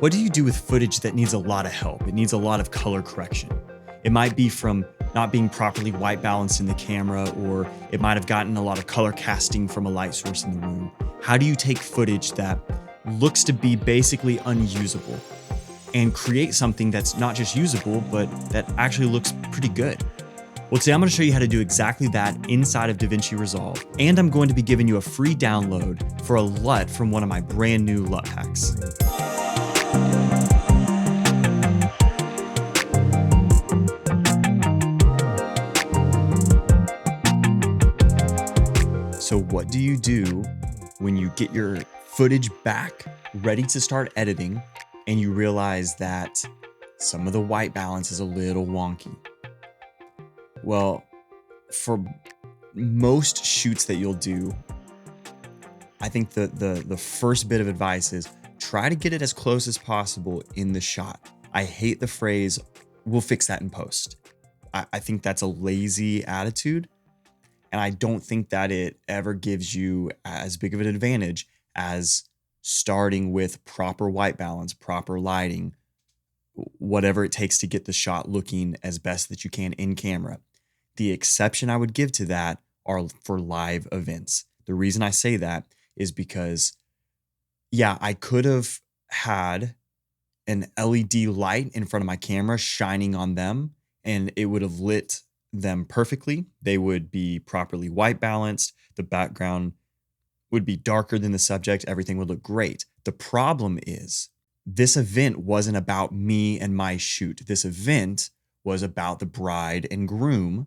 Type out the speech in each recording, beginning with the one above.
What do you do with footage that needs a lot of help? It needs a lot of color correction. It might be from not being properly white balanced in the camera, or it might have gotten a lot of color casting from a light source in the room. How do you take footage that looks to be basically unusable and create something that's not just usable, but that actually looks pretty good? Well, today I'm going to show you how to do exactly that inside of DaVinci Resolve, and I'm going to be giving you a free download for a LUT from one of my brand new LUT packs. So what do you do when you get your footage back, ready to start editing, and you realize that some of the white balance is a little wonky? Well, for most shoots that you'll do, I think the first bit of advice is try to get it as close as possible in the shot. I hate the phrase, "we'll fix that in post." I think that's a lazy attitude. And I don't think that it ever gives you as big of an advantage as starting with proper white balance, proper lighting, whatever it takes to get the shot looking as best that you can in camera. The exception I would give to that are for live events. The reason I say that is because, yeah, I could have had an LED light in front of my camera shining on them, and it would have lit them perfectly. They would be properly white balanced. The background would be darker than the subject. Everything would look great. The problem is this event wasn't about me and my shoot. This event was about the bride and groom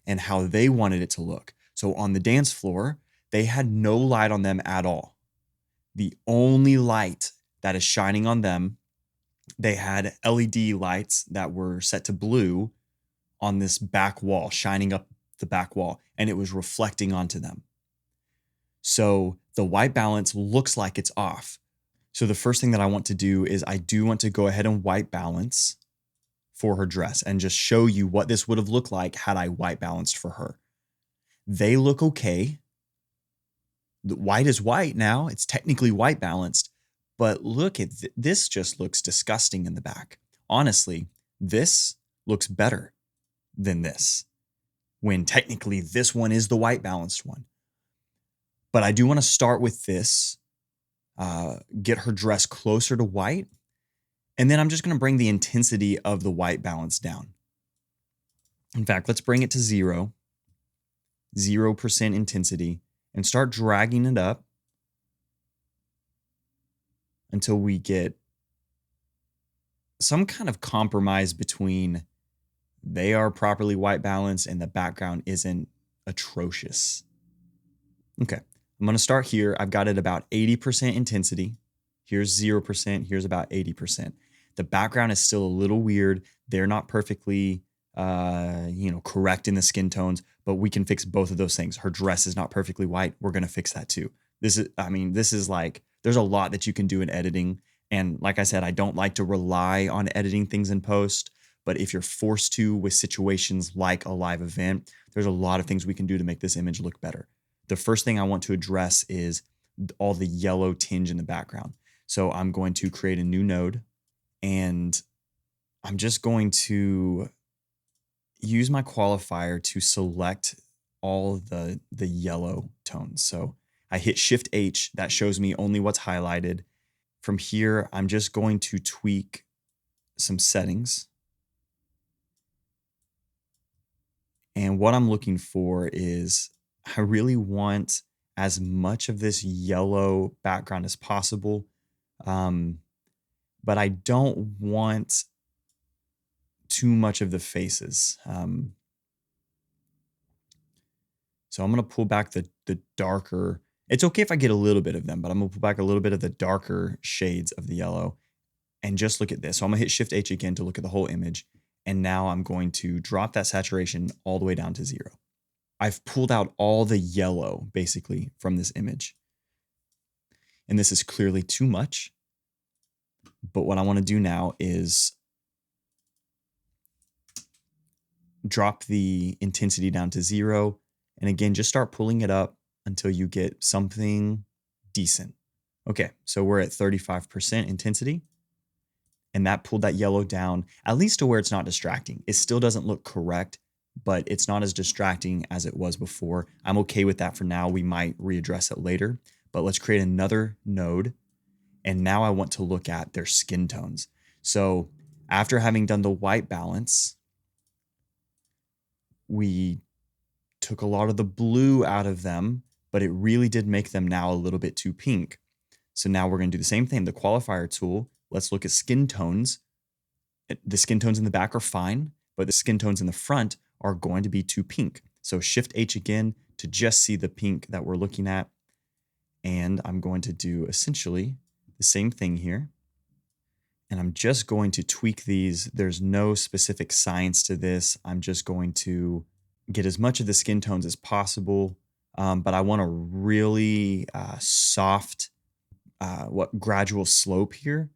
and how they wanted it to look. So on the dance floor, they had no light on them at all. The only light that is shining on them, they had LED lights that were set to blue on this back wall, shining up the back wall, and it was reflecting onto them. So the white balance looks like it's off. So the first thing that I want to do is I do want to go ahead and white balance for her dress and just show you what this would have looked like had I white balanced for her. They look okay. The white is white now. It's technically white balanced, but look at this, just looks disgusting in the back. Honestly, this looks better than this, when technically this one is the white balanced one. But I do want to start with this, get her dress closer to white, and then I'm just going to bring the intensity of the white balance down. In fact, let's bring it to 0% intensity, and start dragging it up until we get some kind of compromise between they are properly white balanced and the background isn't atrocious. Okay, I'm going to start here. I've got it about 80% intensity. Here's 0%. Here's about 80%. The background is still a little weird. They're not perfectly, correct in the skin tones, but we can fix both of those things. Her dress is not perfectly white. We're going to fix that too. This is like, there's a lot that you can do in editing. And like I said, I don't like to rely on editing things in post. But if you're forced to with situations like a live event, there's a lot of things we can do to make this image look better. The first thing I want to address is all the yellow tinge in the background. So I'm going to create a new node, and I'm just going to use my qualifier to select all the yellow tones. So I hit Shift H, that shows me only what's highlighted. From here, I'm just going to tweak some settings. And what I'm looking for is I really want as much of this yellow background as possible, but I don't want too much of the faces. So I'm going to pull back the darker. It's okay if I get a little bit of them, but I'm going to pull back a little bit of the darker shades of the yellow and just look at this. So I'm going to hit Shift H again to look at the whole image. And now I'm going to drop that saturation all the way down to 0. I've pulled out all the yellow basically from this image. And this is clearly too much. But what I want to do now is drop the intensity down to 0. And again, just start pulling it up until you get something decent. Okay, so we're at 35% intensity. And that pulled that yellow down, at least to where it's not distracting. It still doesn't look correct, but it's not as distracting as it was before. I'm okay with that for now. We might readdress it later, but let's create another node. And now I want to look at their skin tones. So after having done the white balance, we took a lot of the blue out of them, but it really did make them now a little bit too pink. So now we're going to do the same thing. The qualifier tool, let's look at skin tones. The skin tones in the back are fine, but the skin tones in the front are going to be too pink. So Shift H again to just see the pink that we're looking at. And I'm going to do essentially the same thing here. And I'm just going to tweak these. There's no specific science to this. I'm just going to get as much of the skin tones as possible. But I want a really soft, gradual slope here.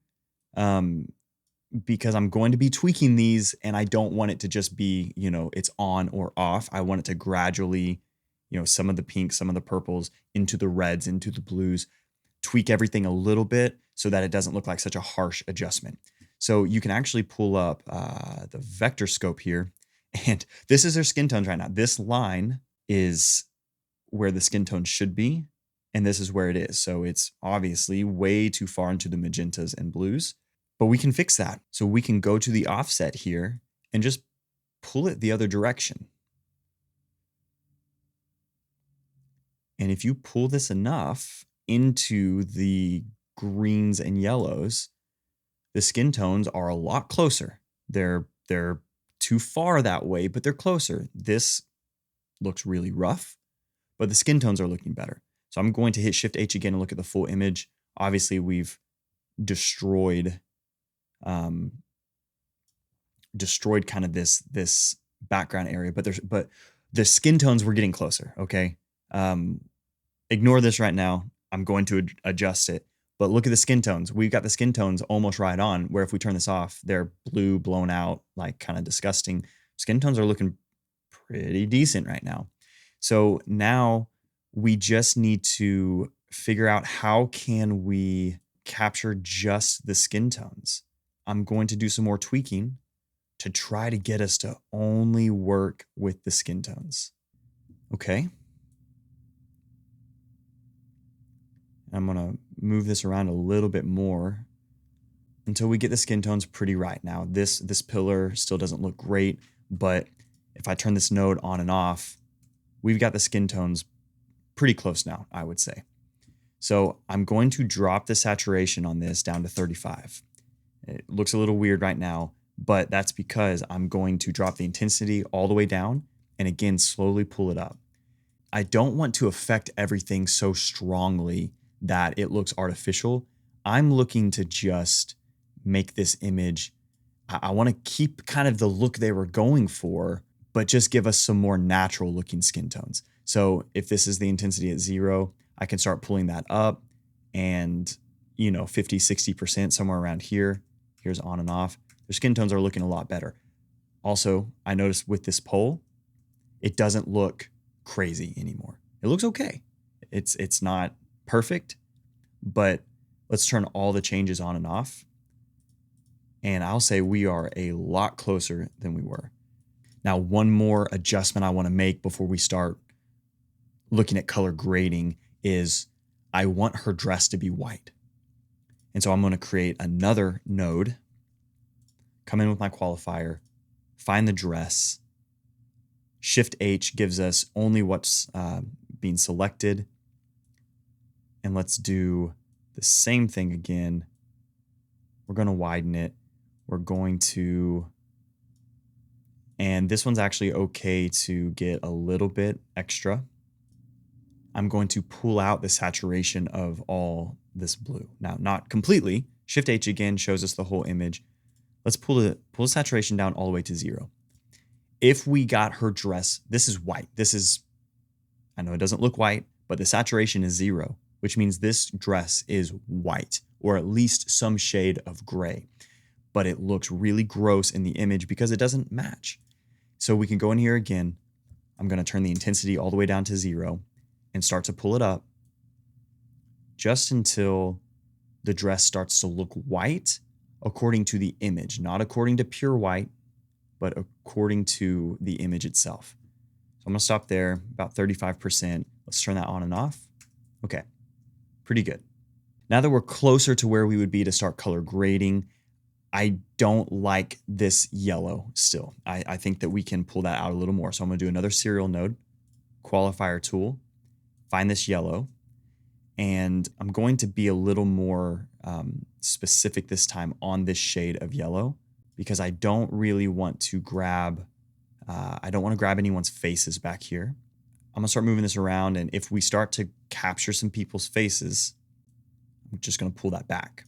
Because I'm going to be tweaking these and I don't want it to just be, it's on or off. I want it to gradually, some of the pinks, some of the purples into the reds, into the blues, tweak everything a little bit so that it doesn't look like such a harsh adjustment. So you can actually pull up the vector scope here, and this is their skin tones right now. This line is where the skin tone should be, and this is where it is. So it's obviously way too far into the magentas and blues, but we can fix that. So we can go to the offset here and just pull it the other direction. And if you pull this enough into the greens and yellows, the skin tones are a lot closer. They're too far that way, but they're closer. This looks really rough, but the skin tones are looking better. So I'm going to hit Shift H again and look at the full image. Obviously, we've destroyed kind of this background area, but the skin tones were getting closer. Okay. Ignore this right now. I'm going to adjust it, but look at the skin tones. We've got the skin tones almost right on, where if we turn this off, they're blue, blown out, like kind of disgusting. Skin tones are looking pretty decent right now. So now we just need to figure out how can we capture just the skin tones. I'm going to do some more tweaking to try to get us to only work with the skin tones. Okay. I'm going to move this around a little bit more until we get the skin tones pretty right. Now, this pillar still doesn't look great, but if I turn this node on and off, we've got the skin tones pretty close now, I would say. So I'm going to drop the saturation on this down to 35. It looks a little weird right now, but that's because I'm going to drop the intensity all the way down and again, slowly pull it up. I don't want to affect everything so strongly that it looks artificial. I'm looking to just make this image. I want to keep kind of the look they were going for, but just give us some more natural looking skin tones. So if this is the intensity at 0, I can start pulling that up and, 50, 60%, somewhere around here. Here's on and off. Their skin tones are looking a lot better. Also, I noticed with this pole, it doesn't look crazy anymore. It looks okay. It's not perfect, but let's turn all the changes on and off. And I'll say we are a lot closer than we were. Now, one more adjustment I want to make before we start looking at color grading is I want her dress to be white. And so I'm going to create another node, come in with my qualifier, find the dress. Shift H gives us only what's being selected. And let's do the same thing again. We're going to widen it. We're going to, and this one's actually okay to get a little bit extra. I'm going to pull out the saturation of all this blue. Now, not completely. Shift H again shows us the whole image. Let's pull the saturation down all the way to 0. If we got her dress, this is white. I know it doesn't look white, but the saturation is 0, which means this dress is white, or at least some shade of gray. But it looks really gross in the image because it doesn't match. So we can go in here again. I'm going to turn the intensity all the way down to 0 and start to pull it up just until the dress starts to look white, according to the image, not according to pure white, but according to the image itself. So I'm gonna stop there, about 35%. Let's turn that on and off. Okay, pretty good. Now that we're closer to where we would be to start color grading, I don't like this yellow still. I think that we can pull that out a little more. So I'm gonna do another serial node, qualifier tool, find this yellow, and I'm going to be a little more specific this time on this shade of yellow because I don't really want to grab, I don't want to grab anyone's faces back here. I'm gonna start moving this around, and if we start to capture some people's faces, I'm just gonna pull that back.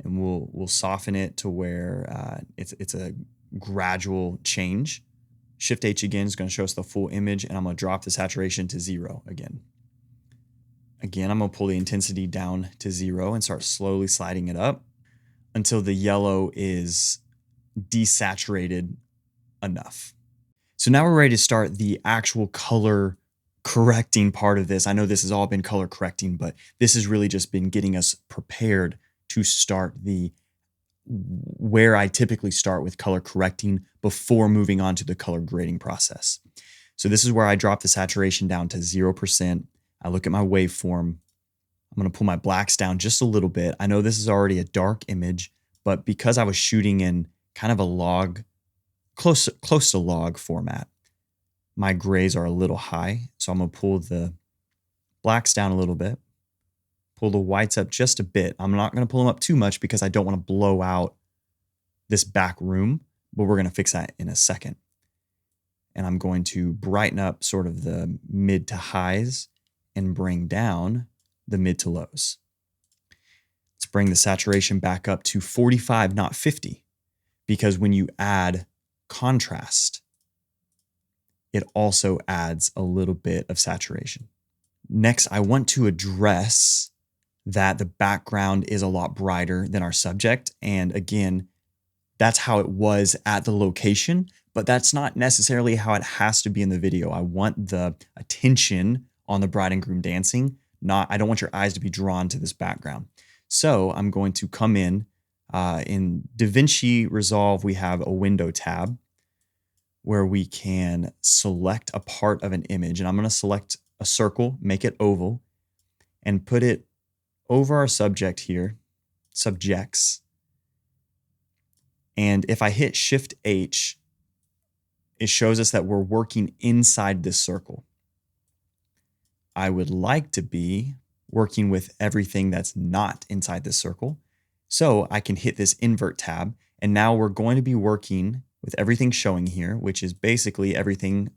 And we'll soften it to where it's a gradual change. Shift H again is going to show us the full image, and I'm going to drop the saturation to 0 again. Again, I'm going to pull the intensity down to 0 and start slowly sliding it up until the yellow is desaturated enough. So now we're ready to start the actual color correcting part of this. I know this has all been color correcting, but this has really just been getting us prepared to start where I typically start with color correcting before moving on to the color grading process. So this is where I drop the saturation down to 0%. I look at my waveform. I'm going to pull my blacks down just a little bit. I know this is already a dark image, but because I was shooting in kind of a log, close to log format, my grays are a little high. So I'm going to pull the blacks down a little bit. Pull the whites up just a bit. I'm not going to pull them up too much because I don't want to blow out this back room, but we're going to fix that in a second. And I'm going to brighten up sort of the mid to highs and bring down the mid to lows. Let's bring the saturation back up to 45, not 50, because when you add contrast, it also adds a little bit of saturation. Next, I want to address that the background is a lot brighter than our subject. And again, that's how it was at the location, but that's not necessarily how it has to be in the video. I want the attention on the bride and groom dancing. I don't want your eyes to be drawn to this background. So I'm going to come in DaVinci Resolve, we have a window tab where we can select a part of an image. And I'm going to select a circle, make it oval, and put it over our subject here, subjects. And if I hit Shift H, it shows us that we're working inside this circle. I would like to be working with everything that's not inside this circle. So I can hit this invert tab, and now we're going to be working with everything showing here, which is basically everything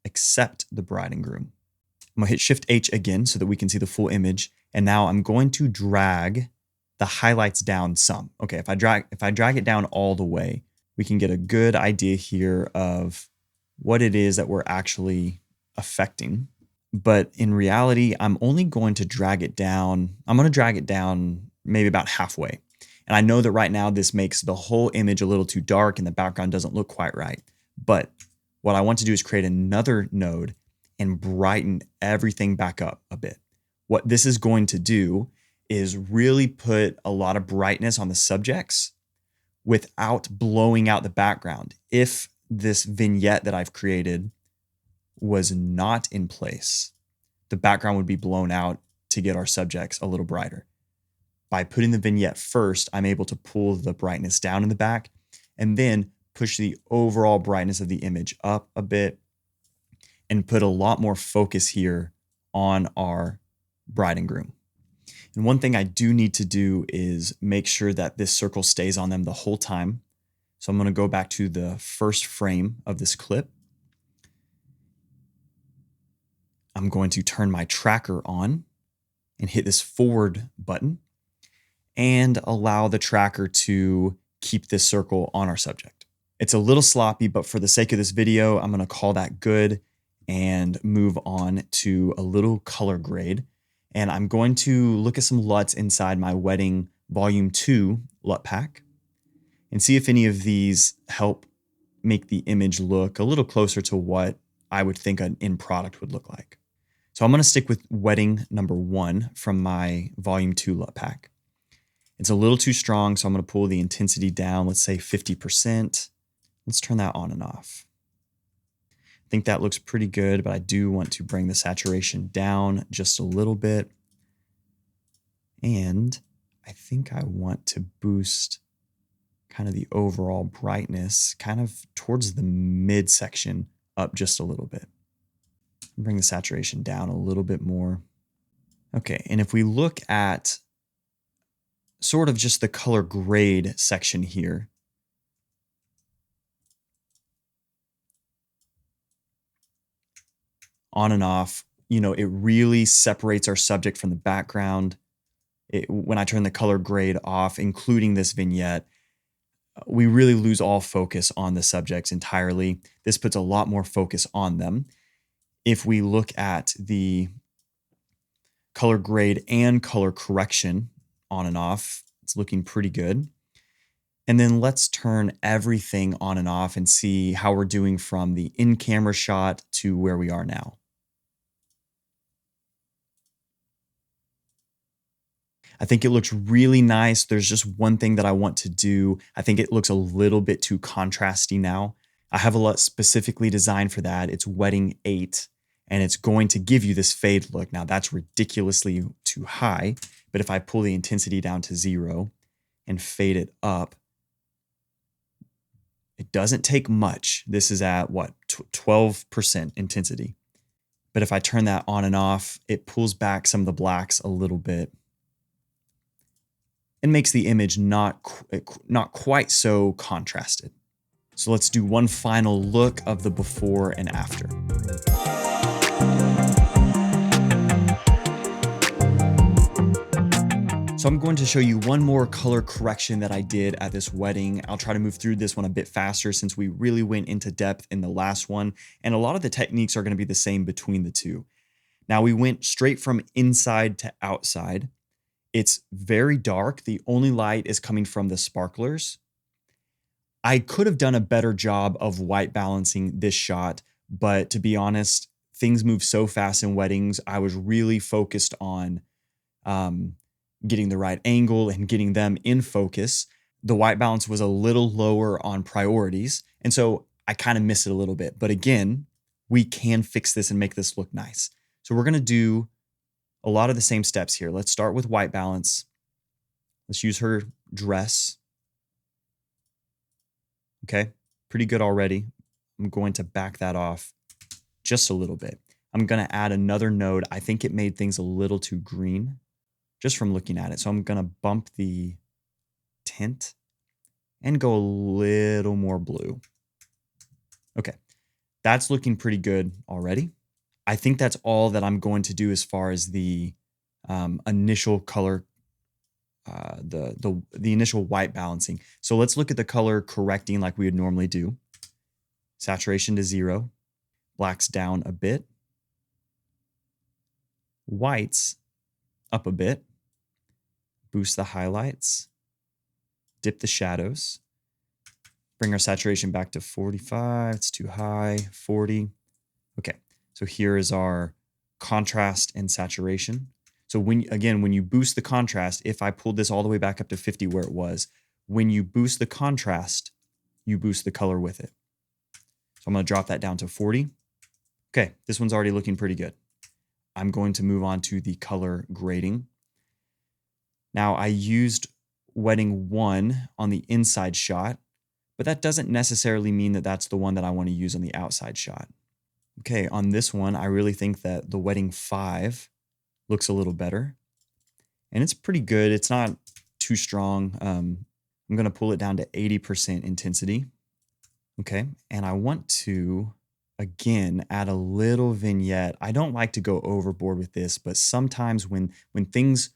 except the bride and groom. I'm gonna hit Shift H again so that we can see the full image. And now I'm going to drag the highlights down some. Okay, if I drag it down all the way, we can get a good idea here of what it is that we're actually affecting. But in reality, I'm only going to drag it down. I'm going to drag it down maybe about halfway. And I know that right now this makes the whole image a little too dark and the background doesn't look quite right. But what I want to do is create another node and brighten everything back up a bit. What this is going to do is really put a lot of brightness on the subjects without blowing out the background. If this vignette that I've created was not in place, the background would be blown out to get our subjects a little brighter. By putting the vignette first, I'm able to pull the brightness down in the back and then push the overall brightness of the image up a bit and put a lot more focus here on our bride and groom. And one thing I do need to do is make sure that this circle stays on them the whole time. So I'm going to go back to the first frame of this clip. I'm going to turn my tracker on and hit this forward button and allow the tracker to keep this circle on our subject. It's a little sloppy, but for the sake of this video, I'm going to call that good and move on to a little color grade. And I'm going to look at some LUTs inside my Wedding Volume 2 LUT pack and see if any of these help make the image look a little closer to what I would think an end product would look like. So I'm going to stick with Wedding number 1 from my Volume 2 LUT pack. It's a little too strong, so I'm going to pull the intensity down, let's say 50%. Let's turn that on and off. I think that looks pretty good, but I do want to bring the saturation down just a little bit. And I think I want to boost kind of the overall brightness kind of towards the midsection up just a little bit. Bring the saturation down a little bit more. Okay, and if we look at sort of just the color grade section here, on and off, you know, it really separates our subject from the background. When I turn the color grade off, including this vignette, we really lose all focus on the subjects entirely. This puts a lot more focus on them. If we look at the color grade and color correction on and off, it's looking pretty good. And then let's turn everything on and off and see how we're doing from the in-camera shot to where we are now. I think it looks really nice. There's just one thing that I want to do. I think it looks a little bit too contrasty now. I have a LUT specifically designed for that. It's Wedding 8, and it's going to give you this fade look. Now, that's ridiculously too high, but if I pull the intensity down to 0 and fade it up, it doesn't take much. This is at, what, 12% intensity. But if I turn that on and off, it pulls back some of the blacks a little bit and makes the image not quite so contrasted. So let's do one final look of the before and after. So I'm going to show you one more color correction that I did at this wedding. I'll try to move through this one a bit faster since we really went into depth in the last one, and a lot of the techniques are going to be the same between the two. Now, we went straight from inside to outside. It's very dark. The only light is coming from the sparklers. I could have done a better job of white balancing this shot, but to be honest, things move so fast in weddings. I was really focused on getting the right angle and getting them in focus. The white balance was a little lower on priorities, and so I kind of missed it a little bit. But again, we can fix this and make this look nice. So we're going to do a lot of the same steps here. Let's start with white balance. Let's use her dress. Okay, pretty good already. I'm going to back that off just a little bit. I'm going to add another node. I think it made things a little too green just from looking at it. So I'm going to bump the tint and go a little more blue. Okay, that's looking pretty good already. I think that's all that I'm going to do as far as the initial color, the initial white balancing. So let's look at the color correcting like we would normally do. Saturation to 0, blacks down a bit, whites up a bit, boost the highlights, dip the shadows, bring our saturation back to 45. It's too high, 40. Okay, so here is our contrast and saturation. So when you boost the contrast, if I pulled this all the way back up to 50 where it was, when you boost the contrast, you boost the color with it. So I'm going to drop that down to 40. Okay, this one's already looking pretty good. I'm going to move on to the color grading. Now, I used Wedding 1 on the inside shot, but that doesn't necessarily mean that that's the one that I want to use on the outside shot. Okay, on this one, I really think that the Wedding 5 looks a little better, and it's pretty good. It's not too strong. I'm going to pull it down to 80% intensity. Okay, and I want to, again, add a little vignette. I don't like to go overboard with this, but sometimes when things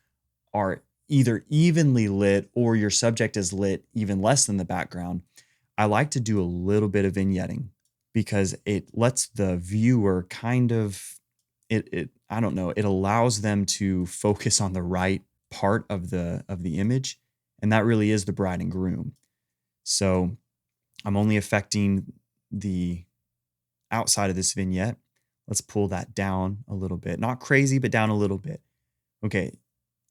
are either evenly lit or your subject is lit even less than the background, I like to do a little bit of vignetting because it lets the viewer kind of, I don't know, it allows them to focus on the right part of the image, and that really is the bride and groom. So I'm only affecting the outside of this vignette. Let's pull that down a little bit. Not crazy, but down a little bit. Okay,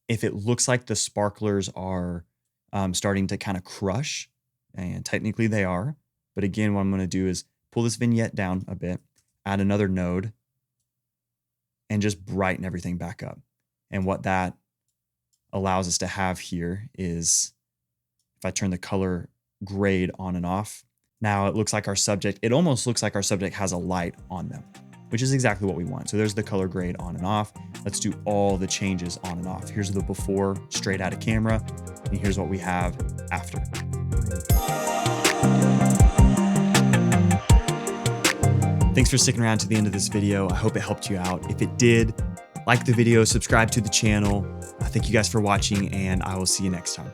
If it looks like the sparklers are starting to kind of crush, and technically they are, but again, what I'm going to do is pull this vignette down a bit, add another node, and just brighten everything back up. And what that allows us to have here is, if I turn the color grade on and off, now it looks like our subject, it almost looks like our subject has a light on them, which is exactly what we want. So there's the color grade on and off. Let's do all the changes on and off. Here's the before straight out of camera, and here's what we have after. Thanks for sticking around to the end of this video. I hope it helped you out. If it did, like the video, subscribe to the channel. Thank you guys for watching, and I will see you next time.